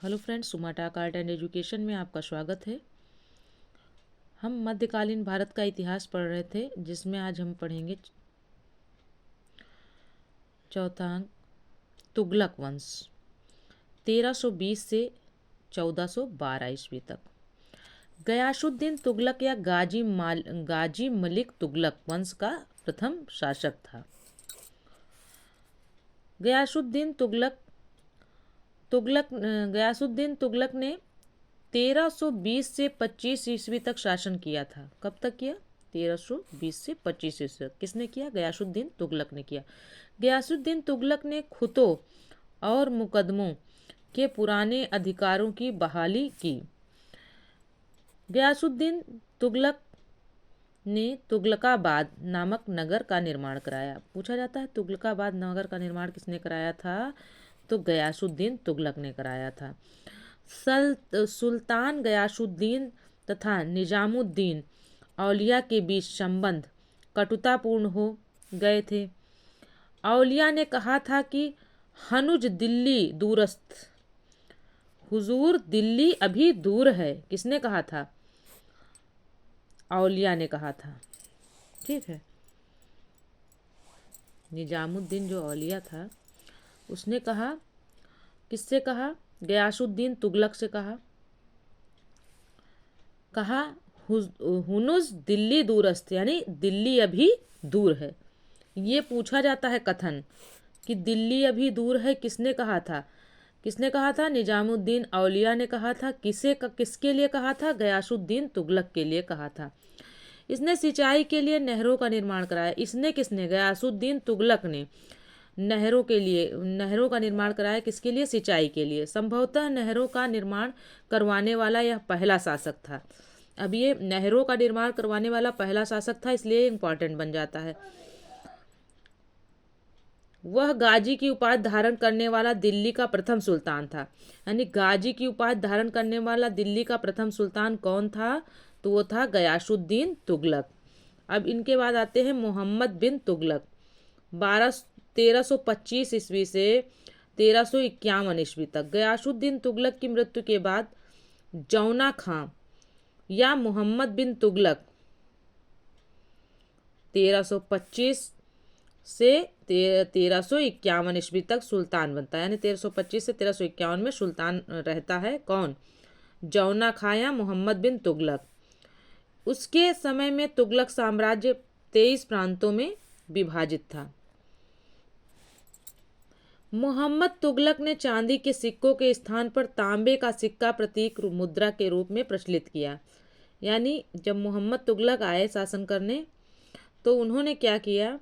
Hello friends, सुमाटाक art and education में आपका स्वागत है। हम मध्यकालीन भारत का इतिहास पढ़ रहे थे, जिसमें आज हम पढ़ेंगे चौथा अंक तुगलक वंश 1320 से 1412 ईस्वी तक। गयासुद्दीन तुगलक या गाजी मलिक तुगलक वंश का प्रथम शासक था। गयासुद्दीन तुगलक तुगलक गयासुद्दीन तुगलक ने 1320 से 25 ईस्वी तक शासन किया था। कब तक किया? 1320 से 25 ईस्वी तक। किसने किया? गयासुद्दीन तुगलक ने किया। गयासुद्दीन तुगलक ने खुतों और मुकदमों के पुराने अधिकारों की बहाली की। गयासुद्दीन तुगलक ने तुगलकाबाद नामक नगर का निर्माण कराया। पूछा जाता है तुगलकाबाद नगर का निर्माण किसने कराया था? तो गयासुद्दीन तुगलक ने कराया था। सुल्तान गयासुद्दीन तथा निजामुद्दीन औलिया के बीच संबंध कटुतापूर्ण हो गए थे। औलिया ने कहा था कि हनुज दिल्ली दूरस्थ, हुजूर दिल्ली अभी दूर है। किसने कहा था? औलिया ने कहा था। ठीक है। निजामुद्दीन जो औलिया था उसने कहा, किससे कहा? गयासुद्दीन तुगलक से कहा हुनुज दिल्ली दूरस्थ, यानी दिल्ली अभी दूर है। ये पूछा जाता है कथन कि दिल्ली अभी दूर है किसने कहा था? किसने कहा था? निजामुद्दीन औलिया ने कहा था। किसके लिए कहा था? गयासुद्दीन तुगलक के लिए कहा था। इसने सिंचाई के लिए नहरों का निर्माण कराया। किसने? गयासुद्दीन तुगलक ने नहरों का निर्माण कराया। किसके लिए? सिंचाई के लिए। संभवतः नहरों का निर्माण करवाने वाला यह पहला शासक था। अब ये नहरों का निर्माण करवाने वाला पहला शासक था, इसलिए इम्पॉर्टेंट बन जाता है। वह गाजी की उपाधि धारण करने वाला दिल्ली का प्रथम सुल्तान था। यानी गाजी की उपाधि धारण करने वाला दिल्ली का प्रथम सुल्तान कौन था? तो वो था गयासुद्दीन तुगलक। अब इनके बाद आते हैं मोहम्मद बिन तुगलक। 1325 ईस्वी से 1351 ईस्वी तक। गयासुद्दीन तुगलक की मृत्यु के बाद जौना खां या मोहम्मद बिन तुगलक 1325 से 1351 ईस्वी तक सुल्तान बनता है। यानी 1325 से 1351 में सुल्तान रहता है। कौन? जौना खां या मोहम्मद बिन तुगलक। उसके समय में तुगलक साम्राज्य 23 प्रांतों में विभाजित था। मोहम्मद तुगलक ने चांदी के सिक्कों के स्थान पर तांबे का सिक्का प्रतीक मुद्रा के रूप में प्रचलित किया। यानी जब मोहम्मद तुगलक आए शासन करने तो उन्होंने क्या किया?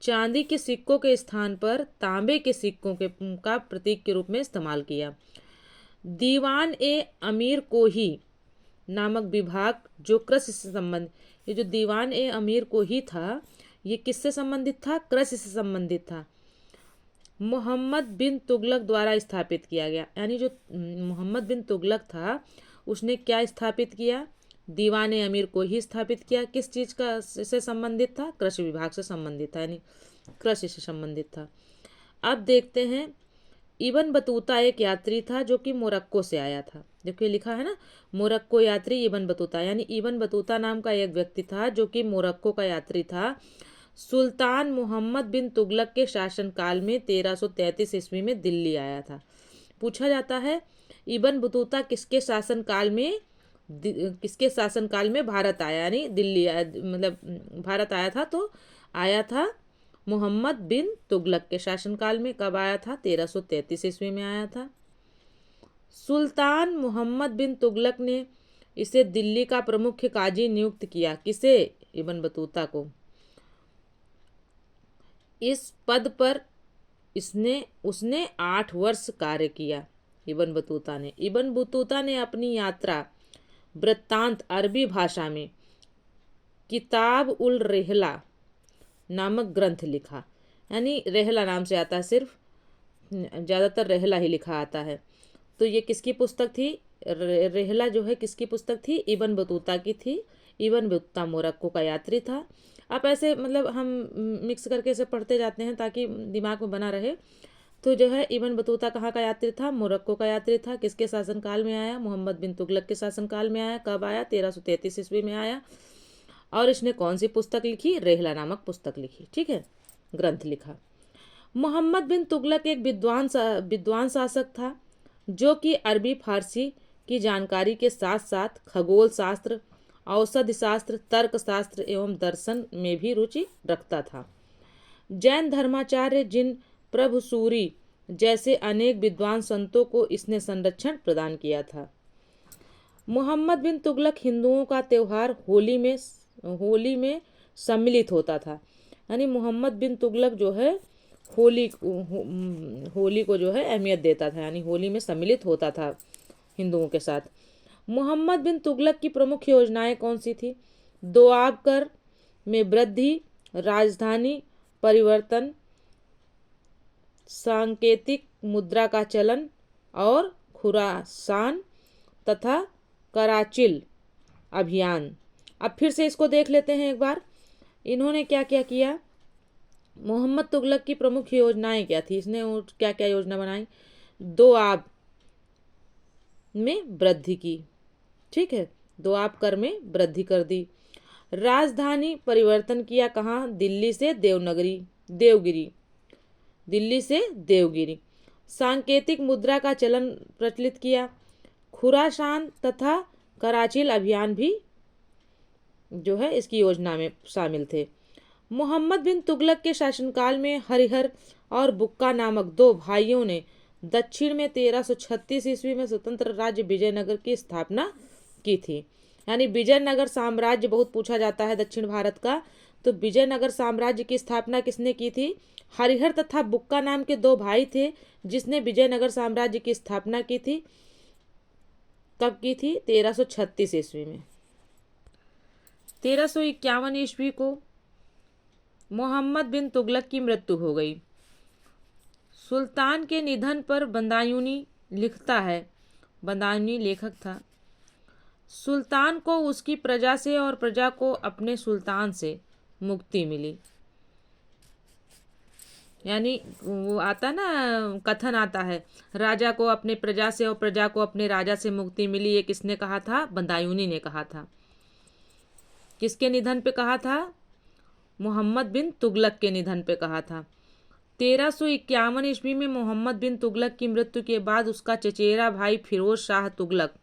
चांदी के सिक्कों के स्थान पर तांबे के सिक्कों का प्रतीक के रूप में इस्तेमाल किया। दीवान ए अमीर कोही नामक विभाग जो कृषि से संबंध ये जो दीवान ए अमीर कोही था, ये किससे संबंधित था? कृषि से संबंधित था। मोहम्मद बिन तुगलक द्वारा स्थापित किया गया। यानी जो मोहम्मद बिन तुगलक था उसने क्या स्थापित किया? दीवान ए अमीर को ही स्थापित किया। किस चीज़ का से संबंधित था? कृषि विभाग से संबंधित था, यानी कृषि से संबंधित था। अब देखते हैं, इबन बतूता एक यात्री था जो कि मोरक्को से आया था। देखिए लिखा है ना, मोरक्को यात्री इबन बतूता। यानी इबन बतूता नाम का एक व्यक्ति था जो कि मोरक्को का यात्री था। सुल्तान मोहम्मद बिन तुगलक के शासनकाल में 1333 ईस्वी में दिल्ली आया था। पूछा जाता है इबन बतूता किसके शासनकाल में भारत आया, यानी दिल्ली आया, मतलब भारत आया था। तो आया था मोहम्मद बिन तुगलक के शासनकाल में। कब आया था? 1333 ईस्वी में आया था। सुल्तान मोहम्मद बिन तुगलक ने इसे दिल्ली का प्रमुख काजी नियुक्त किया। किसे? इबन बतूता को। इस पद पर उसने 8 वर्ष कार्य किया। इबन बतूता ने अपनी यात्रा वृत्तांत अरबी भाषा में किताब उल रेहला नामक ग्रंथ लिखा। यानी रेहला नाम से आता है, सिर्फ ज़्यादातर रेहला ही लिखा आता है। तो ये किसकी पुस्तक थी? रेहला जो है किसकी पुस्तक थी? इबन बतूता की थी। इबन बतूता मोरक्को का यात्री था। आप ऐसे मतलब हम मिक्स करके इसे पढ़ते जाते हैं ताकि दिमाग में बना रहे। तो जो है इब्न बतूता कहाँ का यात्री था? मोरक्को का यात्री था। किसके शासनकाल में आया? मोहम्मद बिन तुगलक के शासनकाल में आया। कब आया? 1333 ईस्वी में आया। और इसने कौन सी पुस्तक लिखी? रेहला नामक पुस्तक लिखी। ठीक है, ग्रंथ लिखा। मोहम्मद बिन तुगलक एक विद्वान शासक था जो कि अरबी फारसी की जानकारी के साथ साथ खगोल शास्त्र, औषधि शास्त्र, तर्क शास्त्र एवं दर्शन में भी रुचि रखता था। जैन धर्माचार्य जिन प्रभुसूरी जैसे अनेक विद्वान संतों को इसने संरक्षण प्रदान किया था। मोहम्मद बिन तुगलक हिंदुओं का त्यौहार होली में सम्मिलित होता था। यानी मोहम्मद बिन तुगलक जो है होली को जो है अहमियत देता था, यानी होली में सम्मिलित होता था हिंदुओं के साथ। मोहम्मद बिन तुगलक की प्रमुख योजनाएं कौन सी थी? दोआब कर में वृद्धि, राजधानी परिवर्तन, सांकेतिक मुद्रा का चलन और खुरासान तथा कराचिल अभियान। अब फिर से इसको देख लेते हैं एक बार। इन्होंने क्या क्या किया? मोहम्मद तुगलक की प्रमुख योजनाएं क्या थी? इसने क्या क्या योजना बनाई? दोआब में वृद्धि की, ठीक है, दोआब कर में वृद्धि कर दी। राजधानी परिवर्तन किया, कहाँ? दिल्ली से देवगिरी। सांकेतिक मुद्रा का चलन प्रचलित किया। खुरासान तथा कराचिल अभियान भी जो है इसकी योजना में शामिल थे। मोहम्मद बिन तुगलक के शासनकाल में हरिहर और बुक्का नामक दो भाइयों ने दक्षिण में 1336 ईस्वी में स्वतंत्र राज्य विजयनगर की स्थापना की थी। यानी विजयनगर साम्राज्य बहुत पूछा जाता है दक्षिण भारत का, तो विजयनगर साम्राज्य की स्थापना किसने की थी? हरिहर तथा बुक्का नाम के दो भाई थे जिसने विजयनगर साम्राज्य की स्थापना की थी। कब की थी? 1336 ईस्वी में। 1351 ईस्वी को मोहम्मद बिन तुगलक की मृत्यु हो गई। सुल्तान के निधन पर बदायूनी लिखता है, बदायूनी लेखक था, सुल्तान को उसकी प्रजा से और प्रजा को अपने सुल्तान से मुक्ति मिली। यानी वो आता ना, कथन आता है, राजा को अपने प्रजा से और प्रजा को अपने राजा से मुक्ति मिली। ये किसने कहा था? बदायूनी ने कहा था। किसके निधन पे कहा था? मोहम्मद बिन तुगलक के निधन पे कहा था। 1351 ईस्वी में मोहम्मद बिन तुगलक की मृत्यु के बाद उसका चचेरा भाई फिरोज शाह तुगलक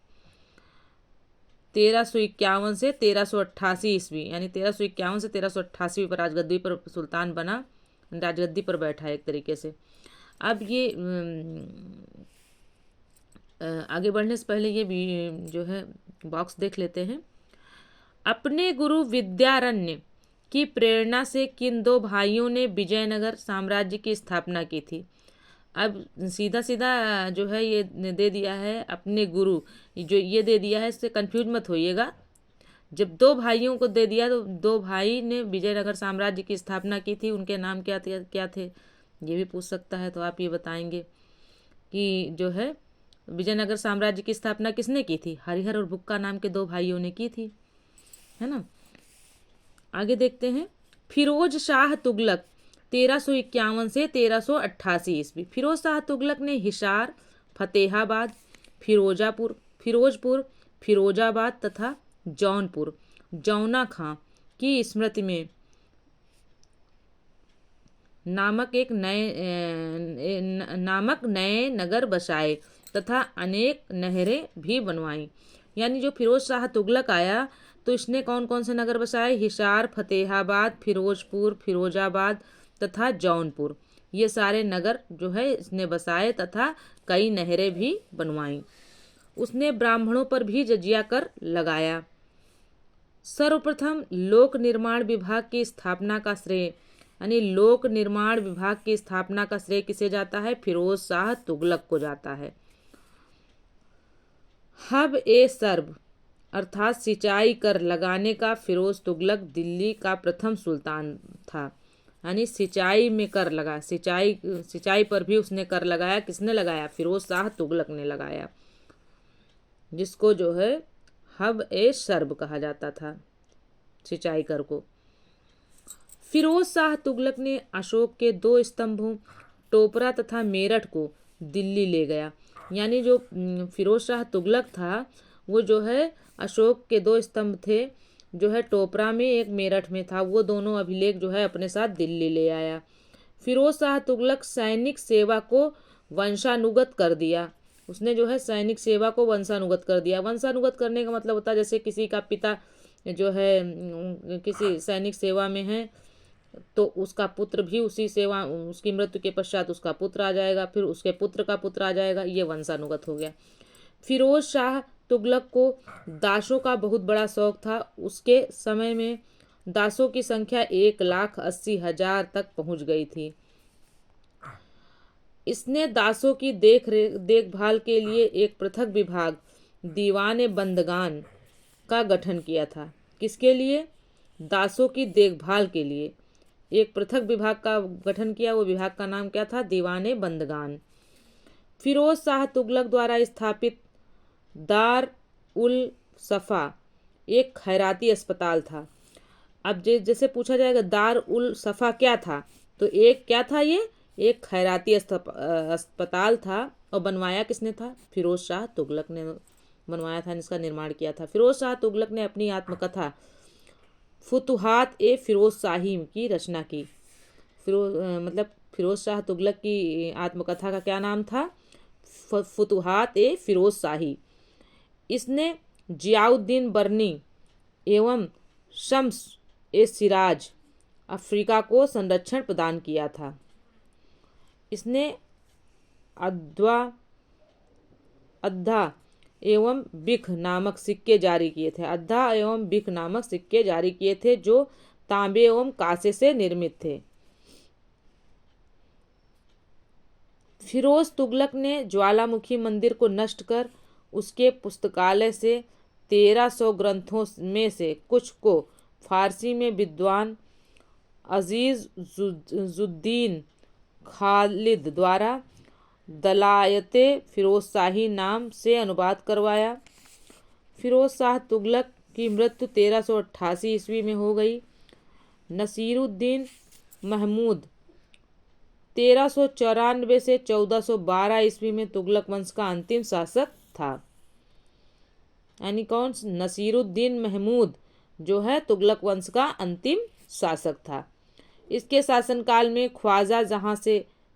1351 से 1388 ईस्वी, यानी 1351 से 1388 पर राजगद्दी पर सुल्तान बना, राजगद्दी पर बैठा एक तरीके से। अब ये आगे बढ़ने से पहले ये भी जो है बॉक्स देख लेते हैं। अपने गुरु विद्यारण्य की प्रेरणा से किन दो भाइयों ने विजयनगर साम्राज्य की स्थापना की थी? अब सीधा सीधा जो है ये दे दिया है अपने गुरु, जो ये दे दिया है इससे कंफ्यूज मत होइएगा। जब दो भाइयों को दे दिया तो दो भाई ने विजयनगर साम्राज्य की स्थापना की थी, उनके नाम क्या थे ये भी पूछ सकता है। तो आप ये बताएंगे कि जो है विजयनगर साम्राज्य की स्थापना किसने की थी? हरिहर और बुक्का नाम के दो भाइयों ने की थी, है ना। आगे देखते हैं। फिरोज शाह तुगलक 1351 से 1388 ईस्वी। फिरोज शाह तुगलक ने हिसार, फतेहाबाद, फिरोजपुर, फिरोजाबाद तथा जौनपुर, जौना खां की स्मृति में नामक नए नगर बसाए तथा अनेक नहरें भी बनवाई। यानी जो फिरोज शाह तुगलक आया तो इसने कौन कौन से नगर बसाए? हिसार, फतेहाबाद, फिरोजपुर, फिरोजाबाद तथा जौनपुर, ये सारे नगर जो है इसने बसाए तथा कई नहरें भी बनवाई। उसने ब्राह्मणों पर भी जजिया कर लगाया। सर्वप्रथम लोक निर्माण विभाग की स्थापना का श्रेय, यानी लोक निर्माण विभाग की स्थापना का श्रेय किसे जाता है? फिरोज शाह तुगलक को जाता है। हब ए सर्ब अर्थात सिंचाई कर लगाने का फिरोज तुगलक दिल्ली का प्रथम सुल्तान था। यानी सिंचाई में कर लगा, सिंचाई पर भी उसने कर लगाया। किसने लगाया? फिरोज शाह तुगलक ने लगाया, जिसको जो है हब ए सर्ब कहा जाता था, सिंचाई कर को। फिरोज शाह तुगलक ने अशोक के 2 स्तंभों टोपरा तथा मेरठ को दिल्ली ले गया। यानी जो फिरोज शाह तुगलक था वो जो है अशोक के दो स्तंभ थे, जो है टोपरा में एक मेरठ में था, वो दोनों अभिलेख जो है अपने साथ दिल्ली ले आया। फिरोज शाह तुगलक सैनिक सेवा को वंशानुगत कर दिया। उसने जो है सैनिक सेवा को वंशानुगत कर दिया। वंशानुगत करने का मतलब होता है जैसे किसी का पिता जो है किसी सैनिक सेवा में है तो उसका पुत्र भी उसी सेवा, उसकी मृत्यु के पश्चात उसका पुत्र आ जाएगा, फिर उसके पुत्र का पुत्र आ जाएगा, ये वंशानुगत हो गया। फिरोज शाह तुगलक को दासों का बहुत बड़ा शौक था। उसके समय में दासों की संख्या 1,80,000 तक पहुंच गई थी। इसने दासों की देखभाल के लिए एक पृथक विभाग दीवाने बंदगान का गठन किया था। किसके लिए? दासों की देखभाल के लिए एक पृथक विभाग का गठन किया। वो विभाग का नाम क्या था? दीवाने बंदगान। फिरोज शाह तुगलक द्वारा स्थापित दार उल सफ़ा एक खैराती अस्पताल था। अब जैसे पूछा जाएगा दार उल सफ़ा क्या था, तो एक क्या था? ये एक खैराती अस्पताल था। और बनवाया किसने था? फिरोज शाह तुगलक ने बनवाया था, इसका निर्माण किया था। फिरोज शाह तुगलक ने अपनी आत्मकथा फुतुहात ए फिरोज शाही की रचना की। फिरोज शाह तुगलक की आत्मकथा का क्या नाम था? फुतुहात ए फिरोज शाही। इसने जियाउद्दीन बर्नी एवं शम्स ए सिराज अफ्रीका को संरक्षण प्रदान किया था। इसने अद्धा एवं बिख नामक सिक्के जारी किए थे। अद्धा एवं बिख नामक सिक्के जारी किए थे जो तांबे एवं कांसे से निर्मित थे। फिरोज तुगलक ने ज्वालामुखी मंदिर को नष्ट कर उसके पुस्तकालय से 1300 ग्रंथों में से कुछ को फारसी में विद्वान अजीजुद्दीन खालिद द्वारा दलायते फिरोज शाही नाम से अनुवाद करवाया। फिरोज शाह तुगलक की मृत्यु 1388 ईस्वी में हो गई। नसीरुद्दीन महमूद 1394 से 1412 ईस्वी में तुगलक वंश का अंतिम शासक था। यानी कौन? नसीरुद्दीन महमूद जो है तुगलक वंश का अंतिम शासक था। इसके शासनकाल में ख्वाजा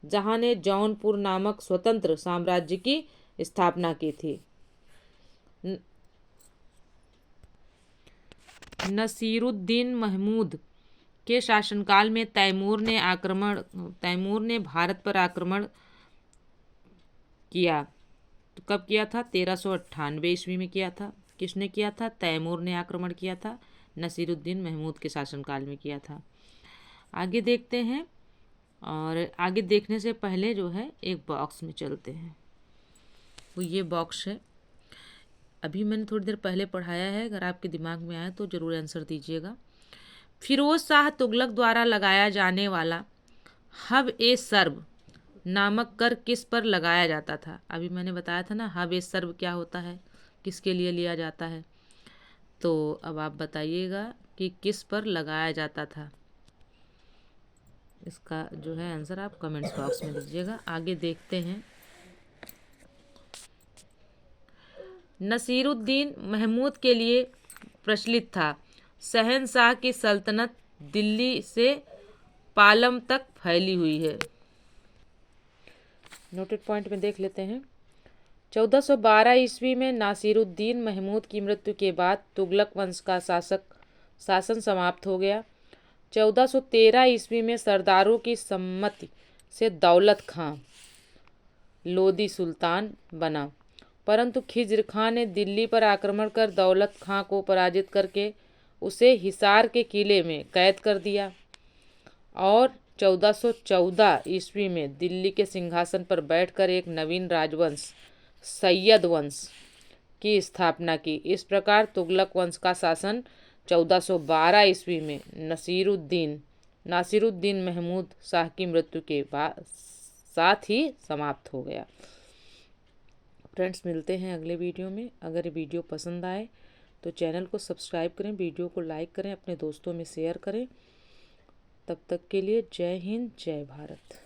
जहां ने जौनपुर नामक स्वतंत्र साम्राज्य की स्थापना की थी। नसीरुद्दीन महमूद के शासनकाल में तैमूर ने भारत पर आक्रमण किया। तो कब किया था? 1398 ईस्वी में किया था। किसने किया था? तैमूर ने आक्रमण किया था। नसीरुद्दीन महमूद के शासनकाल में किया था। आगे देखते हैं, और आगे देखने से पहले जो है एक बॉक्स में चलते हैं। वो ये बॉक्स है, अभी मैंने थोड़ी देर पहले पढ़ाया है, अगर आपके दिमाग में आए तो ज़रूर आंसर दीजिएगा। फिरोज शाह तुगलक द्वारा लगाया जाने वाला हब ए सर्ब नामक कर किस पर लगाया जाता था? अभी मैंने बताया था ना हब ए सर्ब क्या होता है, किसके लिए लिया जाता है। तो अब आप बताइएगा कि किस पर लगाया जाता था। इसका जो है आंसर आप कमेंट्स बॉक्स में दीजिएगा। आगे देखते हैं। नसीरुद्दीन महमूद के लिए प्रचलित था। शहंशाह की सल्तनत दिल्ली से पालम तक फैली हुई है। नोटेड पॉइंट में देख लेते हैं। 1412 ईस्वी में नासिरुद्दीन महमूद की मृत्यु के बाद तुगलक वंश का शासन समाप्त हो गया। 1413 ईस्वी में सरदारों की सम्मति से दौलत खां लोदी सुल्तान बना, परंतु खिज्र खां ने दिल्ली पर आक्रमण कर दौलत खां को पराजित करके उसे हिसार के किले में कैद कर दिया और 1414 ईस्वी में दिल्ली के सिंहासन पर बैठकर एक नवीन राजवंश सैयद वंश की स्थापना की। इस प्रकार तुगलक वंश का शासन 1412 ईस्वी में नासिरुद्दीन महमूद शाह की मृत्यु के साथ ही समाप्त हो गया। फ्रेंड्स, मिलते हैं अगले वीडियो में। अगर ये वीडियो पसंद आए तो चैनल को सब्सक्राइब करें, वीडियो को लाइक करें, अपने दोस्तों में शेयर करें। तब तक के लिए जय हिंद, जय भारत।